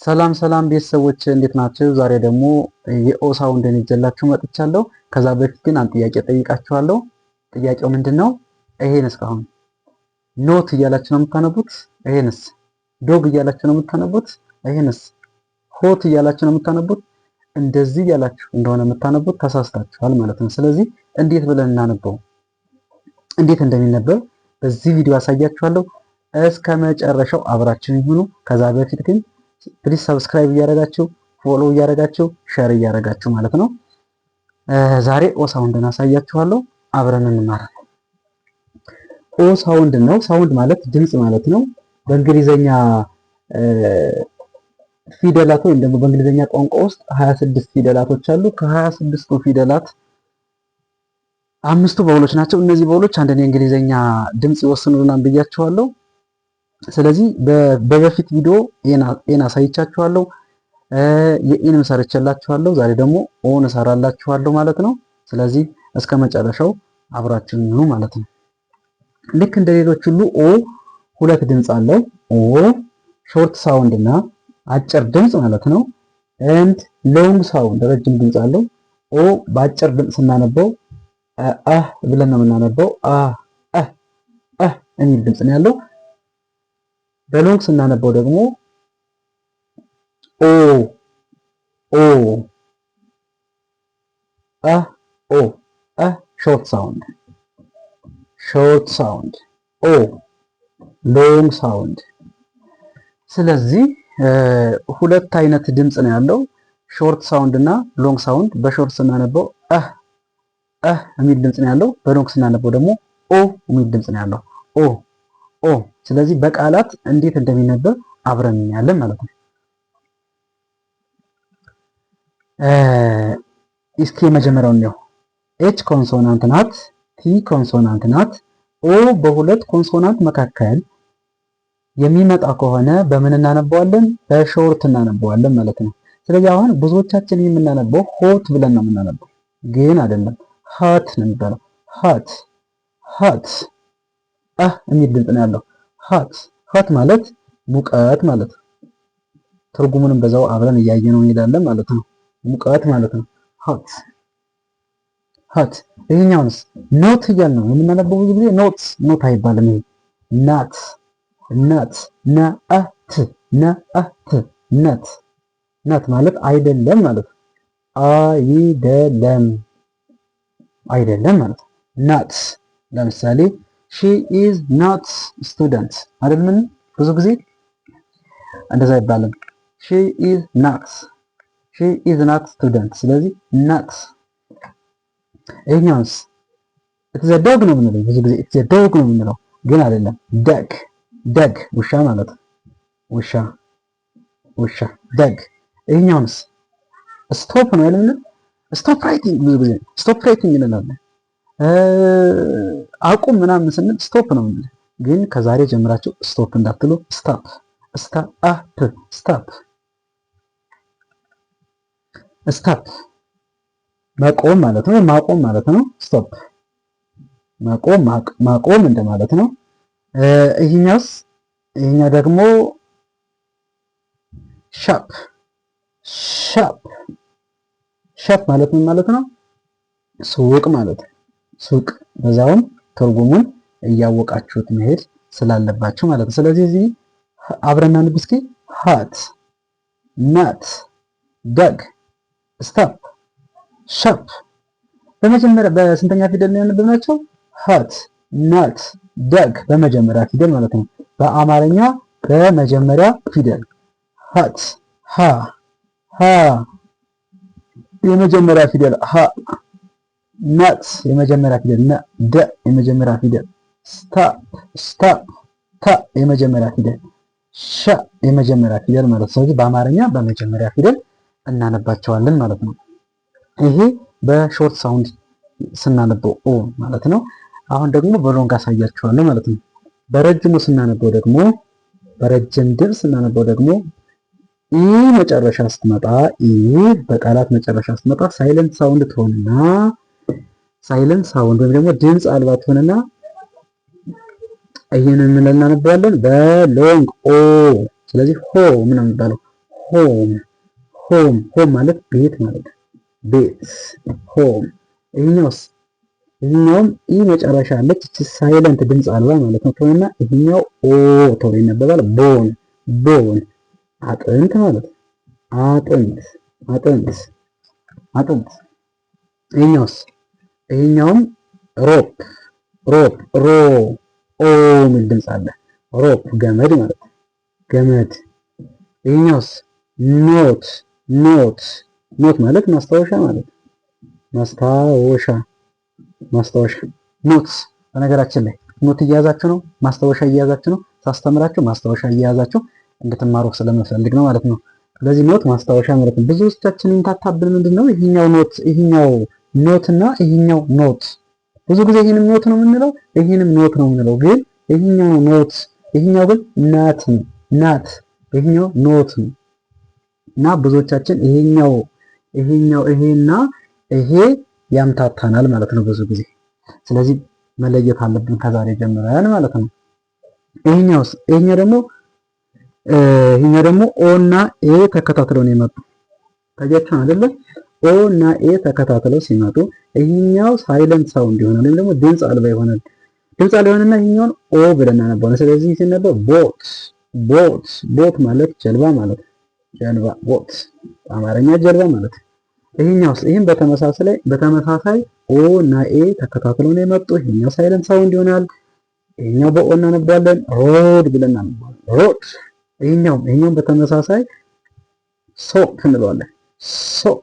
ሰላም ሰላም ቤተሰቦች እንዴት ናቸው? ዛሬ ደግሞ የኦ ሳውንድን ይዤላችሁ መጥቻለሁ። ከዛ በፊት ግን አንድ ጥያቄ ጠይቃችኋለሁ። ጥያቄው ምንድነው? ይሄን እስካሁን ኖት እያላችሁ ነው የምታነቡት? ይሄንስ ዶግ እያላችሁ ነው የምታነቡት? ይሄንስ ሆት እያላችሁ ነው የምታነቡት? እንደዚህ እያላችሁ እንደሆነ የምታነቡት ተሳስታችኋል ማለት ነው። ስለዚህ እንዴት ብለን እናነበው፣ እንዴት እንደሚነበብ በዚህ ቪዲዮ አሳያችኋለሁ። እስከ መጨረሻው አብራችን ይሁኑ። ከዛ በፊት ግን ፕሊዝ ሰብስክራይብ እያደረጋችሁ ፎሎ እያደረጋችሁ ሼር እያደረጋችሁ ማለት ነው። ዛሬ ኦ ሳውንድን አሳያችኋለሁ። አብረን እንማራለን። ኦ ሳውንድ ነው። ሳውንድ ማለት ድምጽ ማለት ነው። በእንግሊዘኛ ፊደላት ወይም ደግሞ በእንግሊዘኛ ቋንቋ ውስጥ 26 ፊደላቶች አሉ። ከ26ቱ ፊደላት አምስቱ ቫውሎች ናቸው። እነዚህ ቫውሎች አንድ የእንግሊዘኛ ድምጽ ይወስኑልናል ብያችኋለሁ። ስለዚህ በበፊት ቪዲዮ ኤን አሳይቻችኋለሁ፣ የኤንም ሰርቼላችኋለሁ። ዛሬ ደግሞ ኦን እሰራላችኋለሁ ማለት ነው። ስለዚህ እስከ መጨረሻው አብራችን ነው ማለት ነው። ልክ እንደ ሌሎች ሁሉ ኦ ሁለት ድምጽ አለው። ኦ ሾርት ሳውንድ እና አጭር ድምጽ ማለት ነው። ኤንድ ሎንግ ሳውንድ ረጅም ድምጽ አለው። ኦ በአጭር ድምጽ ስናነበው አህ ብለን ነው የምናነበው። የሚል ድምጽ ነው ያለው። በሎንግ ስናነበው ደግሞ ኦ ሾርት ሳውንድ ኦ ሎንግ ሳውንድ። ስለዚህ ሁለት አይነት ድምጽ ነው ያለው፣ ሾርት ሳውንድ እና ሎንግ ሳውንድ። በሾርት ስናነበው የሚል ድምጽ ነው ያለው። በሎንግ ስናነበው ደግሞ ኦ የሚል ድምጽ ነው ያለው። ኦ። ስለዚህ በቃላት እንዴት እንደሚነበብ አብረን እናያለን ማለት ነው። እስኪ መጀመሪያውን ነው። ኤች ኮንሶናንት ናት፣ ቲ ኮንሶናንት ናት። ኦ በሁለት ኮንሶናንት መካከል የሚመጣ ከሆነ በምን እናነበዋለን? በሾርት እናነበዋለን ማለት ነው። ስለዚህ አሁን ብዙዎቻችን የምናነበው ሆት ብለን ነው የምናነበው፣ ግን አይደለም፣ ሃት ነው የሚባለው። ሃት የሚል ድምጽ ነው ያለው። ሃት ማለት ሙቀት ማለት ነው። ትርጉሙንም በዛው አብረን እያየነው እንሄዳለን ማለት ነው። ሙቀት ማለት ነው ሃት። ይሄኛውንስ ኖት እያልን ነው የምናነበው። ብዙ ጊዜ ኖት አይባልም። ይሄ ናት ናት ማለት አይደለም ማለት ነው። አይደለም ማለት ነው። ናት ለምሳሌ she is not student አይደለም። ብዙ ጊዜ እንደዛ አይባልም። she is not student። ስለዚህ not። ይሄኛውስ it's a dog ነው የምንለው። ብዙ ጊዜ it's a dog ነው የምንለው፣ ግን አይደለም። ደግ ውሻ ማለት ነው። ውሻ ደግ። ይሄኛውስ ስቶፕ ነው አይደል? ስቶፕ ራይቲንግ። ብዙ ጊዜ ስቶፕ ራይቲንግ እንላለን። አቁም ምናምን ስንል ስቶፕ ነው የምንለው፣ ግን ከዛሬ ጀምራችሁ ስቶፕ እንዳትሉ። ስታፕ መቆም ማለት ነው፣ ማቆም ማለት ነው። ስቶፕ ማቆም እንደማለት ነው። ይሄኛው ደግሞ ሻፕ ማለት ምን ማለት ነው? ሱቅ ማለት ነው። ሱቅ። በዛውም ትርጉሙን እያወቃችሁት መሄድ ስላለባችሁ ማለት ነው። ስለዚህ እዚህ አብረን አንብብ እስኪ። ሃት፣ ናት፣ ደግ፣ ስታፕ፣ ሻፕ። በመጀመሪያ በስንተኛ ፊደል ነው ያነበብናቸው? ሃት፣ ናት፣ ደግ በመጀመሪያ ፊደል ማለት ነው። በአማርኛ በመጀመሪያ ፊደል ሃት፣ የመጀመሪያ ፊደል ሀ፣ ናት የመጀመሪያ ፊደል ነ፣ ደ የመጀመሪያ ፊደል፣ ስታፕ ታ የመጀመሪያ ፊደል፣ ሻ የመጀመሪያ ፊደል ማለት ነው። ስለዚህ በአማርኛ በመጀመሪያ ፊደል እናነባቸዋለን ማለት ነው። ይሄ በሾርት ሳውንድ ስናነበው ኦ ማለት ነው። አሁን ደግሞ በሎንግ አሳያችኋለሁ ማለት ነው። በረጅሙ ስናነበው ደግሞ በረጅም ድምፅ ስናነበው ደግሞ ኢ መጨረሻ ስትመጣ በቃላት መጨረሻ ስትመጣ ሳይለንት ሳውንድ ትሆንና ሳይለንት ሳውንድ ወይም ደግሞ ድምፅ አልባ ትሆንና ይሄንን ምን እናነባለን? በሎንግ ኦ። ስለዚህ ሆ ምን ነው የሚባለው? ሆ ሆም ሆም ሆም ማለት ቤት ማለት ነው። ቤት ሆም። ይሄኛውስ ይሄኛውም ኢ መጨረሻ አለች እቺ ሳይለንት ድምፅ አልባ ማለት ነው ከሆነና ይሄኛው ኦ ተብሎ ይነበባል። ቦን ቦን አጥንት ማለት ነው። አጥንት አጥንት አጥንት። ይሄኛውስ ይሄኛውም ሮፕ ሮፕ ሮ ኦ የሚል ድምፅ አለ። ሮፕ ገመድ ማለት ነው። ገመድ። ይሄኛውስ ኖት ኖት ኖት ማለት ማስታወሻ ማለት ነው። ማስታወሻ ማስታወሻ ኖትስ። በነገራችን ላይ ኖት እየያዛችሁ ነው፣ ማስታወሻ እየያዛችሁ ነው። ሳስተምራችሁ ማስታወሻ እየያዛችሁ እንድትማሩ ስለምፈልግ ነው ማለት ነው። ስለዚህ ኖት ማስታወሻ ማለት ነው። ብዙዎቻችን የምታታብን ምንድነው ይሄኛው ኖት ይሄኛው ኖት እና ይሄኛው ኖት። ብዙ ጊዜ ይሄንም ኖት ነው የምንለው ይሄንም ኖት ነው የምንለው፣ ግን ይሄኛው ኖት ይሄኛው ግን ናት ናት ይሄኛው ኖት ነው። እና ብዙዎቻችን ይሄኛው ይሄና ይሄ ያምታታናል ማለት ነው ብዙ ጊዜ። ስለዚህ መለየት አለብን ከዛሬ ጀምረን ማለት ነው። ይሄኛው ደግሞ ኦ እና ኤ ተከታትለው ነው የመጡ። ታያችሁ አይደለ? ኦ እና ኤ ተከታትለው ሲመጡ ይሄኛው ሳይለንት ሳውንድ ይሆናል ወይም ደግሞ ድምፅ አልባ ይሆናል። ድምፅ አልባ ይሆንና ይሄኛውን ኦ ብለን እናነባዋለን። ስለዚህ ሲነበብ ቦት ቦት ቦት ማለት ጀልባ ማለት ነው። ጀልባ ቦት በአማርኛ ጀልባ ማለት ነው። ይህም በተመሳሳይ ኦ እና ኤ ተከታትለው ነው የመጡ። ይሄኛው ሳይለንት ሳውንድ ይሆናል። ይሄኛው በኦ እናነባለን። ሮድ ብለን እናነባለን። ሮድ። ይሄኛውም በተመሳሳይ ሶፕ እንለዋለን። ሶፕ።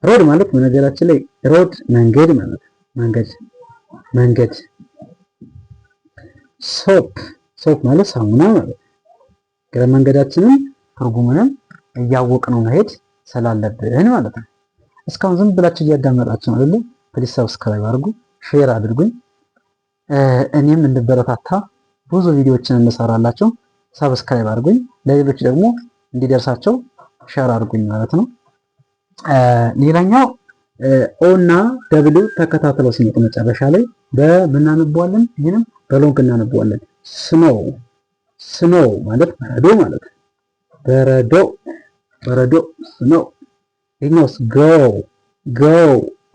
ሮድ ማለት በነገራችን ላይ ሮድ መንገድ ማለት ነው። መንገድ። ሶፕ ማለት ሳሙና ማለት ነው። እግረ መንገዳችንን ትርጉሙንም እያወቅነው መሄድ ስላለብን ማለት ነው። እስካሁን ዝም ብላችሁ እያዳመጣችሁ ነው አይደል? ፕሊዝ ሰብስክራይብ አድርጉ፣ ሼር አድርጉኝ። እኔም እንድበረታታ ብዙ ቪዲዮዎችን እንሰራላችሁ። ሰብስክራይብ አድርጉኝ፣ ለሌሎች ደግሞ እንዲደርሳቸው ሼር አድርጉኝ ማለት ነው። ሌላኛው ኦ እና ደብሊው ተከታትለው ሲመጡ መጨረሻ ላይ በምን እናነበዋለን? ይሄንም በሎንግ እናነበዋለን። ስኖው ማለት በረዶ ማለት ነው። በረዶ ስኖው። ይሄኛውስ ጎ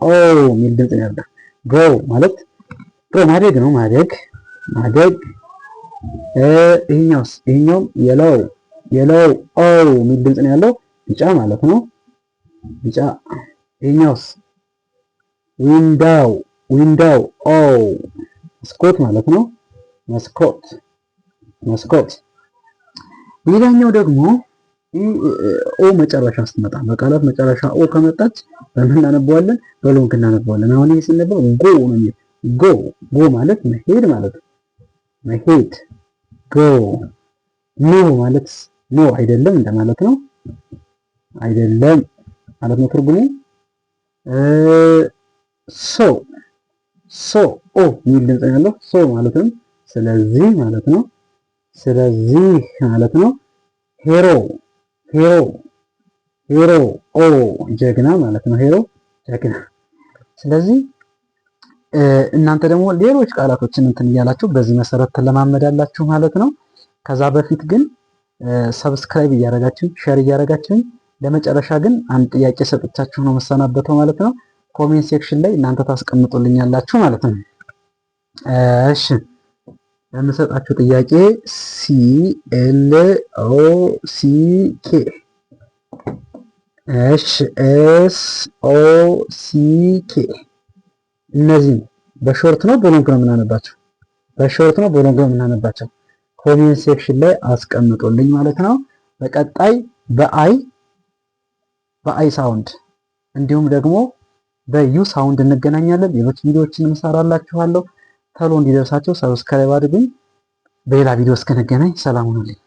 ኦ የሚል ድምፅ ነው ያለው። ጎ ማለት ማደግ ነው። ማደግ። ይሄኛውም የለው ኦ የሚል ድምፅ ነው ያለው። ቢጫ ማለት ነው። ቢጫ። ይሄኛውስ ዊንዳው ኦ መስኮት ማለት ነው። መስኮት። ሌላኛው ደግሞ ኦ መጨረሻ ስትመጣ በቃላት መጨረሻ ኦ ከመጣች በምን እናነበዋለን? በሎንግ እናነበዋለን። አሁን ይሄ ሲነበብ ጎ ነው የሚል። ጎ ማለት መሄድ ማለት ነው። መሄድ። ጎ። ኖ ማለት ኖ አይደለም እንደማለት ነው። አይደለም ማለት ነው ትርጉሙ። ሶ ኦ የሚል ድምፅ ያለው ሶ ማለትም ስለዚህ ማለት ነው። ሄሮ ኦ ጀግና ማለት ነው። ሄሮ ጀግና። ስለዚህ እናንተ ደግሞ ሌሎች ቃላቶችን እንትን እያላችሁ በዚህ መሰረት ትለማመዳላችሁ ማለት ነው። ከዛ በፊት ግን ሰብስክራይብ እያደረጋችሁ ሼር እያደረጋችሁ ለመጨረሻ ግን አንድ ጥያቄ ሰጥቻችሁ ነው መሰናበተው ማለት ነው። ኮሜንት ሴክሽን ላይ እናንተ ታስቀምጡልኛላችሁ ማለት ነው። እሺ ለምሰጣችሁ ጥያቄ CLOCK SSOCK እነዚህ በሾርት ነው በሎንግ ነው የምናነባቸው? በሾርት ነው በሎንግ ነው የምናነባቸው? ኮሜንት ሴክሽን ላይ አስቀምጡልኝ ማለት ነው። በቀጣይ በአይ ሳውንድ እንዲሁም ደግሞ በዩ ሳውንድ እንገናኛለን። ሌሎች ቪዲዮዎችን እንሰራላችኋለሁ። ቶሎ እንዲደርሳቸው ሰብስክራይብ አድርጉኝ። በሌላ ቪዲዮ እስከነገናኝ ሰላም ሁኑልኝ።